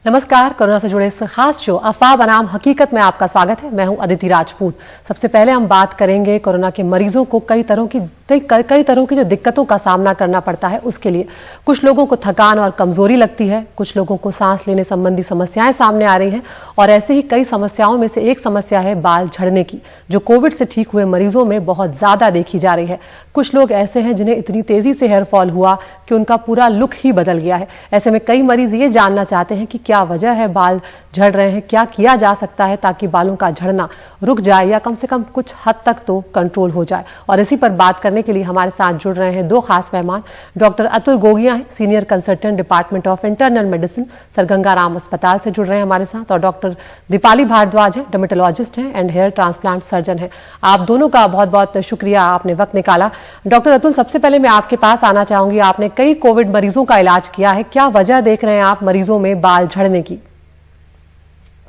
नमस्कार। कोरोना से जुड़े इस खास शो अफवाह बनाम हकीकत में आपका स्वागत है। मैं हूं अदिति राजपूत। सबसे पहले हम बात करेंगे कोरोना के मरीजों को कई तरह की जो दिक्कतों का सामना करना पड़ता है उसके लिए। कुछ लोगों को थकान और कमजोरी लगती है, कुछ लोगों को सांस लेने संबंधी समस्याएं सामने आ रही हैं और ऐसे ही कई समस्याओं में से एक समस्या है बाल झड़ने की, जो कोविड से ठीक हुए मरीजों में बहुत ज्यादा देखी जा रही है। कुछ लोग ऐसे हैं जिन्हें इतनी तेजी से हेयर फॉल हुआ कि उनका पूरा लुक ही बदल गया है। ऐसे में कई मरीज ये जानना चाहते हैं कि क्या वजह है बाल झड़ रहे हैं, क्या किया जा सकता है ताकि बालों का झड़ना रुक जाए या कम से कम कुछ हद तक तो कंट्रोल हो जाए। और इसी पर बात करने के लिए हमारे साथ जुड़ रहे हैं दो खास मेहमान। डॉक्टर अतुल गोगिया हैं, senior consultant department of internal medicine, sir Ganga Ram अस्पताल से जुड़ रहे हैं हमारे साथ। और डॉक्टर दीपाली भारद्वाज हैं, डर्मेटोलॉजिस्ट हैं एंड हेयर ट्रांसप्लांट सर्जन हैं। आप दोनों का बहुत बहुत शुक्रिया, आपने वक्त निकाला। डॉक्टर अतुल, सबसे पहले मैं आपके पास आना चाहूंगी। आपने कई कोविड मरीजों का इलाज किया है, क्या वजह देख रहे हैं आप मरीजों में बाल झड़ने की?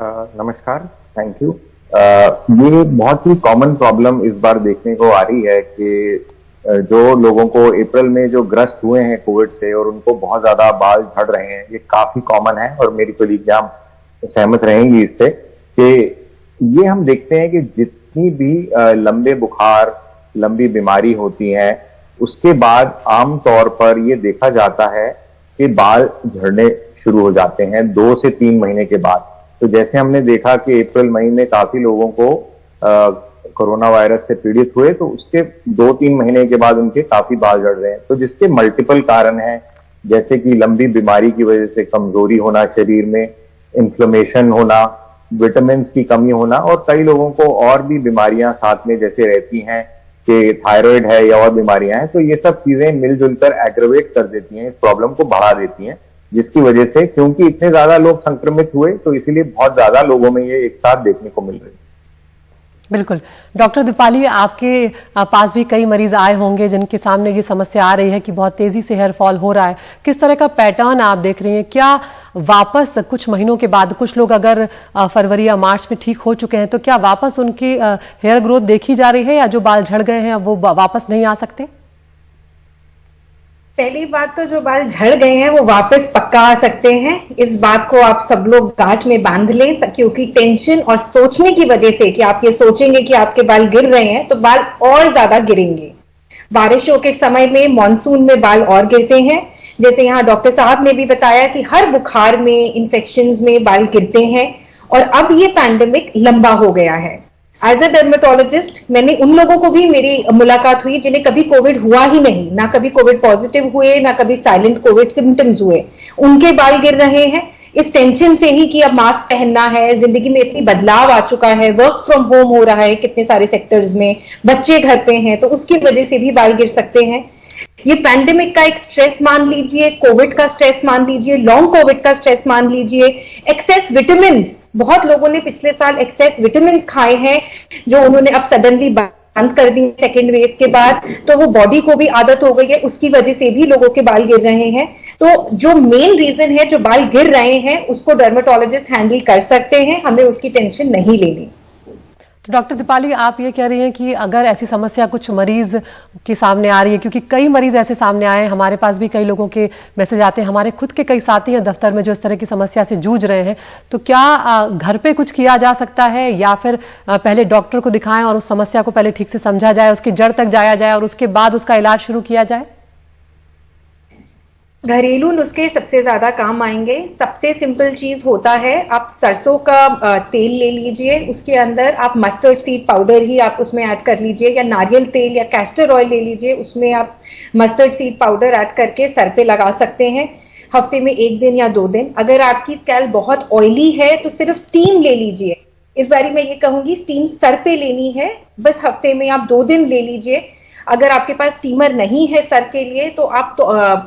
नमस्कार, थैंक यू। ये बहुत ही कॉमन प्रॉब्लम इस बार देखने को आ रही है कि जो लोगों को अप्रैल में जो ग्रस्त हुए हैं कोविड से और उनको बहुत ज्यादा बाल झड़ रहे हैं, ये काफी कॉमन है और मेरी कोलीग सहमत रहेंगी इससे कि ये हम देखते हैं कि जितनी भी लंबे बुखार, लंबी बीमारी होती है, उसके बाद आमतौर पर ये देखा जाता है कि बाल झड़ने शुरू हो जाते हैं 2 से 3 महीने के बाद। तो जैसे हमने देखा कि अप्रैल महीने में काफी लोगों को कोरोना वायरस से पीड़ित हुए, तो उसके 2-3 महीने के बाद उनके काफी बाल झड़ रहे हैं। तो जिसके मल्टीपल कारण हैं, जैसे कि लंबी बीमारी की वजह से कमजोरी होना शरीर में, इन्फ्लेमेशन होना, विटामिन की कमी होना, और कई लोगों को और भी बीमारियां साथ में जैसे रहती हैं कि थायराइड है या और बीमारियां हैं। तो ये सब चीजें मिलजुल कर एग्रवेट कर देती हैं, इस प्रॉब्लम को बढ़ा देती हैं, जिसकी वजह से क्योंकि इतने ज्यादा लोग संक्रमित हुए तो इसीलिए बहुत ज्यादा लोगों में ये एक साथ देखने को मिल रही है। बिल्कुल। डॉक्टर दीपाली, आपके पास भी कई मरीज आए होंगे जिनके सामने ये समस्या आ रही है कि बहुत तेजी से हेयर फॉल हो रहा है। किस तरह का पैटर्न आप देख रही हैं? क्या वापस कुछ महीनों के बाद, कुछ लोग अगर फरवरी या मार्च में ठीक हो चुके हैं, तो क्या वापस उनकी हेयर ग्रोथ देखी जा रही है या जो बाल झड़ गए हैं वो वापस नहीं आ सकते? पहली बात तो जो बाल झड़ गए हैं वो वापस पक्का आ सकते हैं। इस बात को आप सब लोग गांठ में बांध लें, क्योंकि टेंशन और सोचने की वजह से कि आप ये सोचेंगे कि आपके बाल गिर रहे हैं तो बाल और ज्यादा गिरेंगे। बारिशों के समय में, मॉनसून में बाल और गिरते हैं। जैसे यहाँ डॉक्टर साहब ने भी बताया कि हर बुखार में, इन्फेक्शंस में बाल गिरते हैं और अब ये पैंडेमिक लंबा हो गया है। एज अ डर्मेटोलॉजिस्ट मैंने उन लोगों को भी मेरी मुलाकात हुई जिन्हें कभी कोविड हुआ ही नहीं, ना कभी कोविड पॉजिटिव हुए, ना कभी साइलेंट कोविड सिम्टम्स हुए, उनके बाल गिर रहे हैं। इस टेंशन से ही कि अब मास्क पहनना है, जिंदगी में इतनी बदलाव आ चुका है, वर्क फ्रॉम होम हो रहा है कितने सारे सेक्टर्स में, बच्चे घर पे हैं, तो उसकी वजह से भी बाल गिर सकते हैं। ये पैंडेमिक का एक स्ट्रेस मान लीजिए, कोविड का स्ट्रेस मान लीजिए, लॉन्ग कोविड का स्ट्रेस मान लीजिए, एक्सेस विटामिन, बहुत लोगों ने पिछले साल एक्सेस विटामिन खाए हैं जो उन्होंने अब सडनली बंद कर दी सेकेंड वेव के बाद, तो वो बॉडी को भी आदत हो गई है, उसकी वजह से भी लोगों के बाल गिर रहे हैं। तो जो मेन रीजन है, जो बाल गिर रहे हैं, उसको डर्मेटोलॉजिस्ट हैंडल कर सकते हैं, हमें उसकी टेंशन नहीं लेनी। तो डॉक्टर दीपाली, आप ये कह रही हैं कि अगर ऐसी समस्या कुछ मरीज के सामने आ रही है, क्योंकि कई मरीज ऐसे सामने आए हैं, हमारे पास भी कई लोगों के मैसेज आते हैं, हमारे खुद के कई साथी हैं दफ्तर में जो इस तरह की समस्या से जूझ रहे हैं, तो क्या घर पे कुछ किया जा सकता है या फिर पहले डॉक्टर को दिखाएं और उस समस्या को पहले ठीक से समझा जाए, उसकी जड़ तक जाया जाए और उसके बाद उसका इलाज शुरू किया जाए? घरेलू नुस्खे सबसे ज्यादा काम आएंगे। सबसे सिंपल चीज होता है, आप सरसों का तेल ले लीजिए, उसके अंदर आप मस्टर्ड सीड पाउडर ही आप उसमें ऐड कर लीजिए, या नारियल तेल या कैस्टर ऑयल ले लीजिए, उसमें आप मस्टर्ड सीड पाउडर ऐड करके सर पे लगा सकते हैं हफ्ते में 1 दिन या 2 दिन। अगर आपकी स्कैल्प बहुत ऑयली है तो सिर्फ स्टीम ले लीजिए। इस बारी मैं ये कहूंगी स्टीम सर पे लेनी है, बस हफ्ते में आप 2 दिन ले लीजिए। अगर आपके पास स्टीमर नहीं है सर के लिए तो आप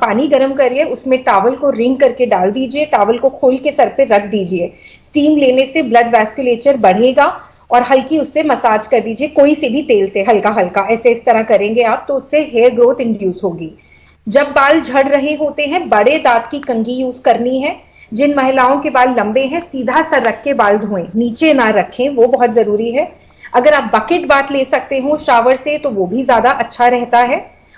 पानी गर्म करिए, उसमें टॉवल को रिंग करके डाल दीजिए, टॉवल को खोल के सर पे रख दीजिए। स्टीम लेने से ब्लड वैस्कुलेचर बढ़ेगा और हल्की उससे मसाज कर दीजिए, कोई से भी तेल से हल्का हल्का, ऐसे इस तरह करेंगे आप तो उससे हेयर ग्रोथ इंड्यूस होगी। जब बाल झड़ रहे होते हैं, बड़े दांत की कंघी यूज करनी है। जिन महिलाओं के बाल लंबे हैं, सीधा सर रख के बाल धोएं, नीचे ना रखें, वो बहुत जरूरी है। अगर आप बकेट बात ले सकते हो शावर से तो वो भी ज्यादा अच्छा रहता है।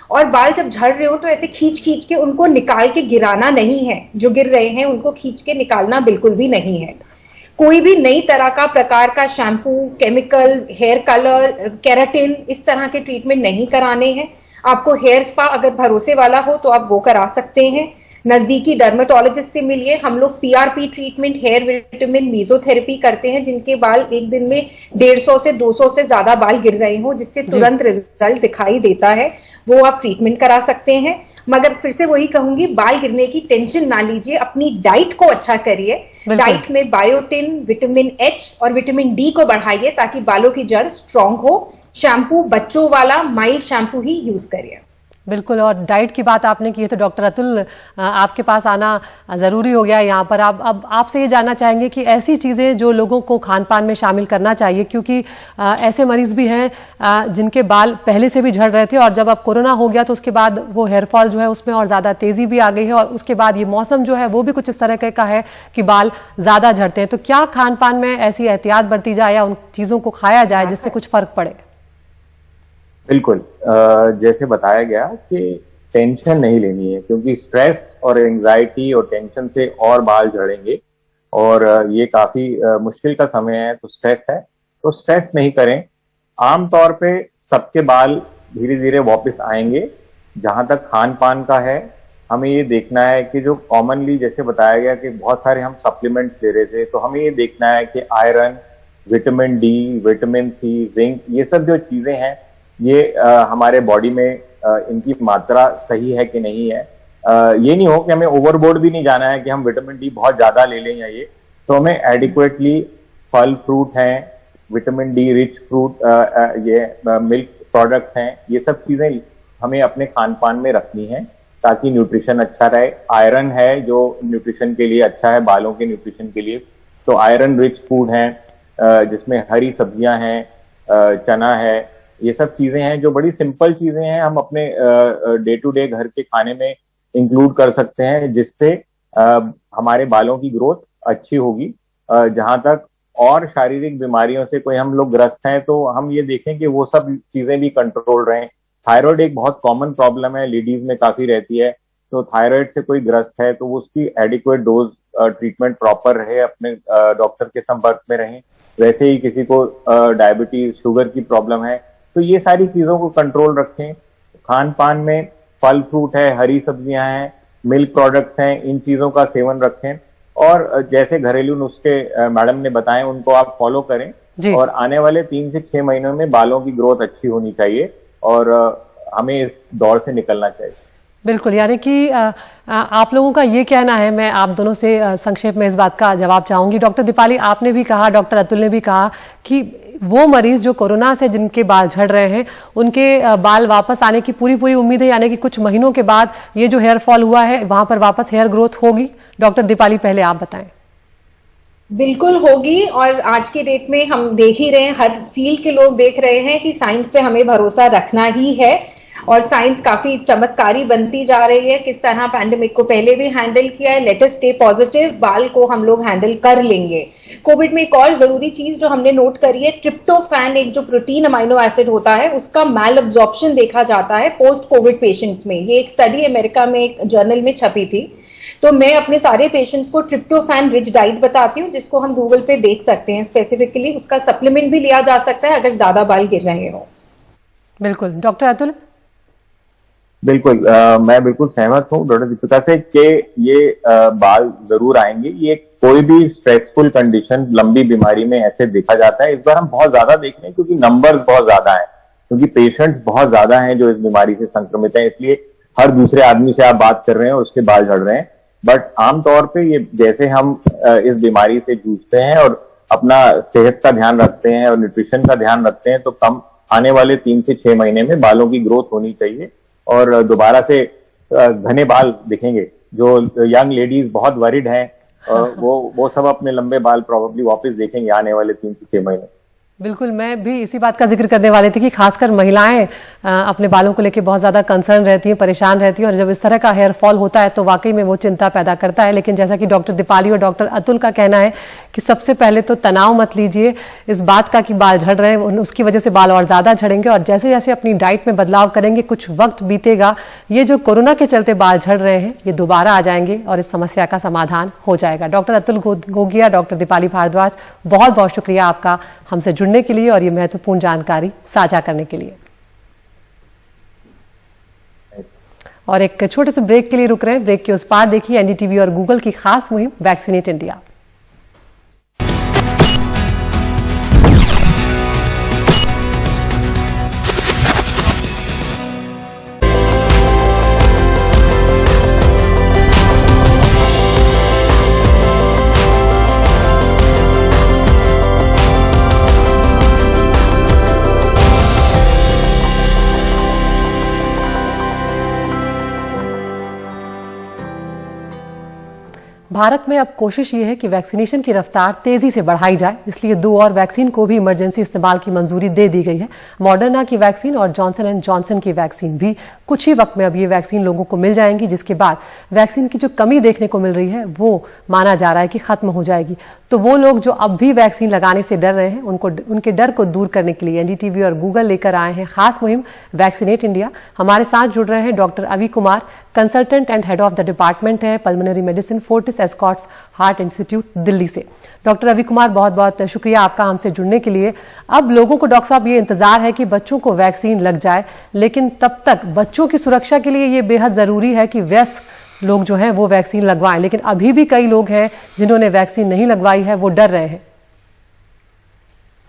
और बाल जब झड़ रहे हो तो ऐसे खींच खींच के उनको निकाल के गिराना नहीं है, जो गिर रहे हैं उनको खींच के निकालना बिल्कुल भी नहीं है। कोई भी नई तरह का प्रकार का shampoo, chemical, hair colour, keratin, इस तरह के ट्रीटमेंट नहीं कराने हैं। आपको हेयर स्पा अगर भरोसे वाला हो तो आप वो करा सकते हैं। नजदीकी डर्मेटोलॉजिस्ट से मिलिए। हम लोग PRP treatment, hair vitamin, mesotherapy करते हैं, जिनके बाल एक दिन में 150 से 200 से ज्यादा बाल गिर रहे हो, जिससे तुरंत रिजल्ट दिखाई देता है, वो आप ट्रीटमेंट करा सकते हैं। मगर फिर से वही कहूंगी, बाल गिरने की टेंशन ना लीजिए, अपनी डाइट को अच्छा करिए। डाइट में बायोटिन, विटामिन एच और विटामिन डी को बढ़ाइए ताकि बालों की जड़ स्ट्रांग हो। शैम्पू बच्चों वाला माइल्ड शैम्पू ही यूज करिए। बिल्कुल, और डाइट की बात आपने की है तो डॉक्टर अतुल आपके पास आना जरूरी हो गया यहाँ पर। अब आपसे ये जानना चाहेंगे कि ऐसी चीजें जो लोगों को खान पान में शामिल करना चाहिए, क्योंकि ऐसे मरीज भी हैं जिनके बाल पहले से भी झड़ रहे थे और जब अब कोरोना हो गया तो उसके बाद वो हेयरफॉल जो है उसमें और ज्यादा तेजी भी आ गई है, और उसके बाद ये मौसम जो है वो भी कुछ इस तरह का है कि बाल ज्यादा झड़ते हैं। तो क्या खान पान में ऐसी एहतियात बरती जाए या उन चीजों को खाया जाए जिससे कुछ फर्क पड़े? बिल्कुल, जैसे बताया गया कि टेंशन नहीं लेनी है, क्योंकि स्ट्रेस और एंजाइटी और टेंशन से और बाल झड़ेंगे और ये काफी मुश्किल का समय है। तो स्ट्रेस है तो स्ट्रेस नहीं करें। आमतौर पे सबके बाल धीरे धीरे वापस आएंगे। जहां तक खान पान का है, हमें ये देखना है कि जो कॉमनली जैसे बताया गया कि बहुत सारे हम सप्लीमेंट्स ले रहे थे, तो हमें ये देखना है कि iron, vitamin D, vitamin C, zinc, ये सब जो चीजें हैं ये हमारे बॉडी में इनकी मात्रा सही है कि नहीं है। ये नहीं हो कि हमें ओवरबोर्ड भी नहीं जाना है कि हम विटामिन डी बहुत ज्यादा ले लें या ये, तो हमें एडिक्वेटली फल फ्रूट हैं, विटामिन डी रिच फ्रूट, ये मिल्क प्रोडक्ट्स हैं, ये सब चीजें हमें अपने खान पान में रखनी है ताकि न्यूट्रिशन अच्छा रहे। आयरन है जो न्यूट्रिशन के लिए अच्छा है, बालों के न्यूट्रिशन के लिए, तो आयरन रिच फूड है जिसमें हरी सब्जियां हैं, चना है, ये सब चीजें हैं जो बड़ी सिंपल चीजें हैं, हम अपने डे टू डे घर के खाने में इंक्लूड कर सकते हैं, जिससे हमारे बालों की ग्रोथ अच्छी होगी। जहां तक और शारीरिक बीमारियों से कोई हम लोग ग्रस्त हैं तो हम ये देखें कि वो सब चीजें भी कंट्रोल रहें। थायराइड एक बहुत कॉमन प्रॉब्लम है, लेडीज में काफी रहती है, तो थायराइड से कोई ग्रस्त है तो उसकी एडिक्वेट डोज ट्रीटमेंट प्रॉपर रहे, अपने डॉक्टर के संपर्क में रहें। वैसे ही किसी को डायबिटीज, शुगर की प्रॉब्लम है तो ये सारी चीजों को कंट्रोल रखें। खान पान में फल फ्रूट है, हरी सब्जियां हैं, मिल्क प्रोडक्ट्स हैं, इन चीजों का सेवन रखें और जैसे घरेलू नुस्खे मैडम ने बताए उनको आप फॉलो करें और आने वाले 3 से 6 महीनों में बालों की ग्रोथ अच्छी होनी चाहिए और हमें इस दौर से निकलना चाहिए। बिल्कुल, यानी कि आप लोगों का ये कहना है, मैं आप दोनों से संक्षेप में इस बात का जवाब चाहूंगी। डॉक्टर दीपाली, आपने भी कहा, डॉक्टर अतुल ने भी कहा कि वो मरीज जो कोरोना से जिनके बाल झड़ रहे हैं उनके बाल वापस आने की पूरी उम्मीद है, यानी कि कुछ महीनों के बाद ये जो हेयर फॉल हुआ है वहां पर वापस हेयर ग्रोथ होगी। डॉक्टर दीपाली, पहले आप बताएं। बिल्कुल होगी, और आज के डेट में हम देख ही रहे हैं, हर फील्ड के लोग देख रहे हैं कि साइंस पे हमें भरोसा रखना ही है और साइंस काफी चमत्कारी बनती जा रही है। किस तरह पैंडेमिक को पहले भी हैंडल किया है, लेट अस स्टे पॉजिटिव, बाल को हम लोग हैंडल कर लेंगे। कोविड में एक और जरूरी चीज जो हमने नोट करी है, ट्रिप्टोफैन, एक जो प्रोटीन अमाइनो एसिड होता है, उसका मैल अब्जॉर्प्शन देखा जाता है पोस्ट कोविड पेशेंट्स में। ये एक स्टडी अमेरिका में एक जर्नल में छपी थी। तो मैं अपने सारे पेशेंट्स को ट्रिप्टोफैन रिच डाइट बताती हूँ, जिसको हम गूगल पे देख सकते हैं। स्पेसिफिकली उसका सप्लीमेंट भी लिया जा सकता है अगर ज्यादा बाल गिर रहे हो। बिल्कुल, डॉक्टर अतुल। बिल्कुल, मैं बिल्कुल सहमत हूँ डॉक्टर दीपिका से कि ये बाल जरूर आएंगे। ये कोई भी स्ट्रेसफुल कंडीशन, लंबी बीमारी में ऐसे देखा जाता है। इस बार हम बहुत ज्यादा देख रहे हैं क्योंकि नंबर्स बहुत ज्यादा हैं, क्योंकि पेशेंट्स बहुत ज्यादा हैं जो इस बीमारी से संक्रमित हैं, इसलिए हर दूसरे आदमी से आप बात कर रहे हैं और उसके बाल झड़ रहे हैं। बट आमतौर पे ये जैसे हम इस बीमारी से जूझते हैं और अपना सेहत का ध्यान रखते हैं और न्यूट्रिशन का ध्यान रखते हैं, तो कम आने वाले 3 से 6 महीने में बालों की ग्रोथ होनी चाहिए और दोबारा से घने बाल दिखेंगे। जो यंग लेडीज बहुत वरिड हैं वो सब अपने लंबे बाल प्रॉब्ली वापस देखेंगे आने वाले 3 से 6 महीने। बिल्कुल, मैं भी इसी बात का जिक्र करने वाली थी कि खासकर महिलाएं अपने बालों को लेकर बहुत ज्यादा कंसर्न रहती हैं, परेशान रहती हैं, और जब इस तरह का हेयर फॉल होता है तो वाकई में वो चिंता पैदा करता है। लेकिन जैसा कि डॉक्टर दीपाली और डॉक्टर अतुल का कहना है कि सबसे पहले तो तनाव मत लीजिए इस बात का कि बाल झड़ रहे हैं, उसकी वजह से बाल और ज्यादा झड़ेंगे, और जैसे जैसे अपनी डाइट में बदलाव करेंगे, कुछ वक्त बीतेगा, ये जो कोरोना के चलते बाल झड़ रहे हैं ये दोबारा आ जाएंगे और इस समस्या का समाधान हो जाएगा। डॉक्टर अतुल गोगिया, डॉक्टर दीपाली भारद्वाज, बहुत बहुत शुक्रिया आपका हमसे जुड़ने के लिए और ये महत्वपूर्ण जानकारी साझा करने के लिए। और एक छोटे से ब्रेक के लिए रुक रहे हैं। ब्रेक के उस पार देखिए एनडीटीवी और गूगल की खास मुहिम वैक्सीनेट इंडिया। भारत में अब कोशिश ये है कि वैक्सीनेशन की रफ्तार तेजी से बढ़ाई जाए, इसलिए 2 और वैक्सीन को भी इमरजेंसी इस्तेमाल की मंजूरी दे दी गई है। मॉडर्ना की वैक्सीन और जॉनसन एंड जॉनसन की वैक्सीन भी कुछ ही वक्त में अब ये वैक्सीन लोगों को मिल जाएंगी, जिसके बाद वैक्सीन की जो कमी देखने को मिल रही है वो माना जा रहा है कि खत्म हो जाएगी। तो वो लोग जो अब भी वैक्सीन लगाने से डर रहे हैं उनके डर को दूर करने के लिए एनडीटीवी और गूगल लेकर आए हैं खास मुहिम वैक्सीनेट इंडिया। हमारे साथ जुड़ रहे हैं doctor Abhi Kumar, consultant and head of the department है pulmonary medicine, Fortis Escorts Heart Institute, Delhi से। डॉक्टर अभी कुमार, बहुत बहुत शुक्रिया आपका हमसे जुड़ने के लिए। अब लोगों को डॉक्टर साहब ये इंतजार है कि बच्चों को वैक्सीन लग जाए, लेकिन तब तक बच्चों की सुरक्षा के लिए ये बेहद जरूरी है कि वयस्क लोग जो हैं वो वैक्सीन लगवाएं, लेकिन अभी भी कई लोग हैं जिन्होंने वैक्सीन नहीं लगवाई है, वो डर रहे हैं।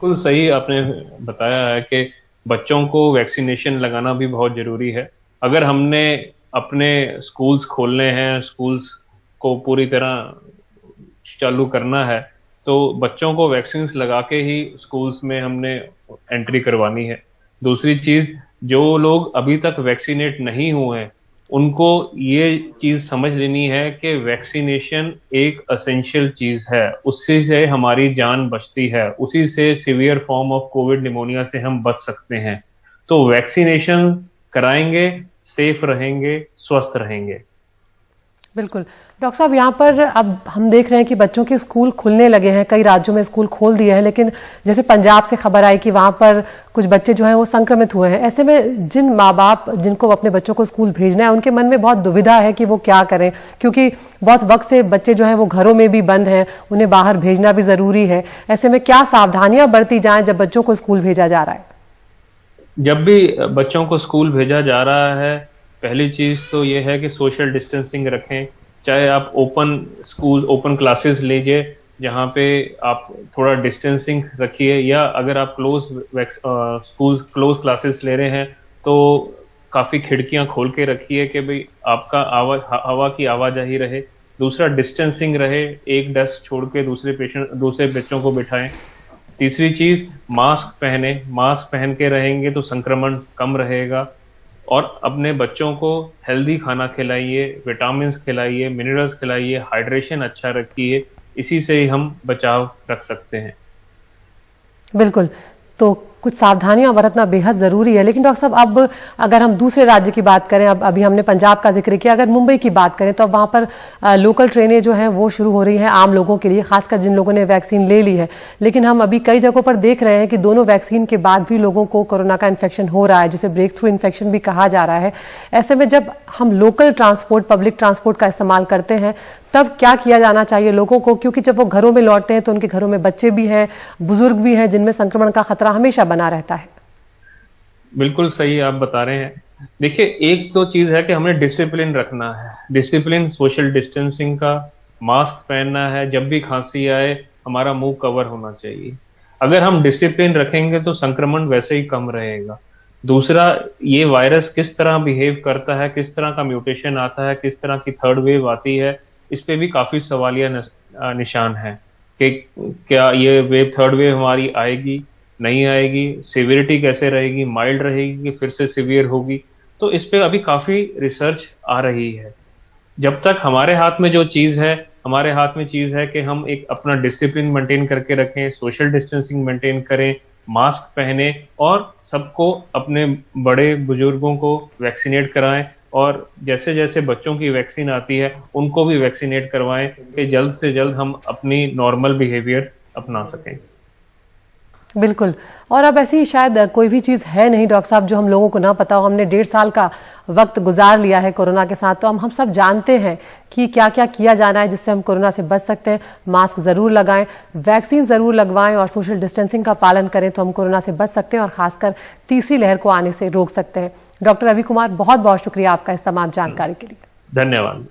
बिल्कुल सही आपने बताया है कि बच्चों को वैक्सीनेशन लगाना भी बहुत जरूरी है। अगर हमने अपने स्कूल्स खोलने हैं, स्कूल्स को पूरी तरह चालू करना है, तो बच्चों को वैक्सीन लगा के ही स्कूल्स में हमने एंट्री करवानी है। दूसरी चीज, जो लोग अभी तक वैक्सीनेट नहीं हुए हैं उनको ये चीज समझ लेनी है कि वैक्सीनेशन एक एसेंशियल चीज है, उससे से हमारी जान बचती है, उसी से severe form of Covid pneumonia से हम बच सकते हैं। तो वैक्सीनेशन कराएंगे, सेफ रहेंगे, स्वस्थ रहेंगे। बिल्कुल डॉक्टर साहब, यहाँ पर अब हम देख रहे हैं कि बच्चों के स्कूल खुलने लगे हैं, कई राज्यों में स्कूल खोल दिए हैं, लेकिन जैसे पंजाब से खबर आई कि वहां पर कुछ बच्चे जो हैं वो संक्रमित हुए हैं। ऐसे में जिन माँ बाप जिनको अपने बच्चों को स्कूल भेजना है उनके मन में बहुत दुविधा है कि वो क्या करें, क्योंकि बहुत वक्त से बच्चे जो हैं वो घरों में भी बंद हैं, उन्हें बाहर भेजना भी जरूरी है। ऐसे में क्या सावधानियां बरती जाएं जब बच्चों को स्कूल भेजा जा रहा है? जब भी बच्चों को स्कूल भेजा जा रहा है, पहली चीज तो ये है कि सोशल डिस्टेंसिंग रखें। चाहे आप ओपन क्लासेस लीजिए जहाँ पे आप थोड़ा डिस्टेंसिंग रखिए, या अगर आप क्लोज क्लासेस ले रहे हैं तो काफी खिड़कियां खोल के रखिए कि भाई आपका हवा की आवाजाही रहे। दूसरा, डिस्टेंसिंग रहे, एक डेस्क छोड़ के दूसरे बच्चों को बिठाएं। तीसरी चीज, मास्क पहन के रहेंगे तो संक्रमण कम रहेगा। और अपने बच्चों को हेल्दी खाना खिलाइए, विटामिन्स खिलाइए, मिनरल्स खिलाइए, हाइड्रेशन अच्छा रखिए, इसी से ही हम बचाव रख सकते हैं। बिल्कुल, तो कुछ सावधानियां बरतना बेहद जरूरी है। लेकिन डॉक्टर साहब, अब अगर हम दूसरे राज्य की बात करें, अब अभी हमने पंजाब का जिक्र किया, अगर मुंबई की बात करें तो अब वहां पर लोकल ट्रेनें जो हैं वो शुरू हो रही हैं आम लोगों के लिए, खासकर जिन लोगों ने वैक्सीन ले ली है। लेकिन हम अभी कई जगहों पर देख रहे हैं कि दोनों वैक्सीन के बाद भी लोगों को कोरोना का इन्फेक्शन हो रहा है, जिसे ब्रेक थ्रू इन्फेक्शन भी कहा जा रहा है। ऐसे में जब हम लोकल ट्रांसपोर्ट, पब्लिक ट्रांसपोर्ट का इस्तेमाल करते हैं, तब क्या किया जाना चाहिए लोगों को, क्योंकि जब वो घरों में लौटते हैं तो उनके घरों में बच्चे भी हैं, बुजुर्ग भी हैं, जिनमें संक्रमण का खतरा हमेशा बना रहता है। बिल्कुल सही आप बता रहे हैं। देखिए, एक तो चीज है कि हमें डिसिप्लिन रखना है, डिसिप्लिन सोशल डिस्टेंसिंग का, मास्क पहनना है, जब भी खांसी आए हमारा मुंह कवर होना चाहिए। अगर हम डिसिप्लिन रखेंगे तो संक्रमण वैसे ही कम रहेगा। दूसरा, ये वायरस किस तरह बिहेव करता है, किस तरह का म्यूटेशन आता है, किस तरह की थर्ड वेव आती है, इस पे भी काफी सवालिया निशान है कि क्या ये थर्ड वेव हमारी आएगी, नहीं आएगी, सिवियरिटी कैसे रहेगी, माइल्ड रहेगी कि फिर से सिवियर होगी। तो इस पे अभी काफी रिसर्च आ रही है। जब तक हमारे हाथ में कि हम एक अपना डिसिप्लिन मेंटेन करके रखें, सोशल डिस्टेंसिंग मेंटेन करें, मास्क पहने और सबको अपने बड़े बुजुर्गों को वैक्सीनेट कराएं और जैसे जैसे बच्चों की वैक्सीन आती है उनको भी वैक्सीनेट करवाएं कि जल्द से जल्द हम अपनी नॉर्मल बिहेवियर अपना सकें। बिल्कुल। और अब ऐसी शायद कोई भी चीज़ है नहीं डॉक्टर साहब जो हम लोगों को ना पता हो। हमने 1.5 साल का वक्त गुजार लिया है कोरोना के साथ, तो हम सब जानते हैं कि क्या क्या किया जाना है जिससे हम कोरोना से बच सकते हैं। मास्क ज़रूर लगाएं, वैक्सीन ज़रूर लगवाएं और सोशल डिस्टेंसिंग का पालन करें तो हम कोरोना से बच सकते हैं और खासकर तीसरी लहर को आने से रोक सकते हैं। डॉक्टर रवि कुमार, बहुत बहुत शुक्रिया आपका इस तमाम जानकारी के लिए। धन्यवाद।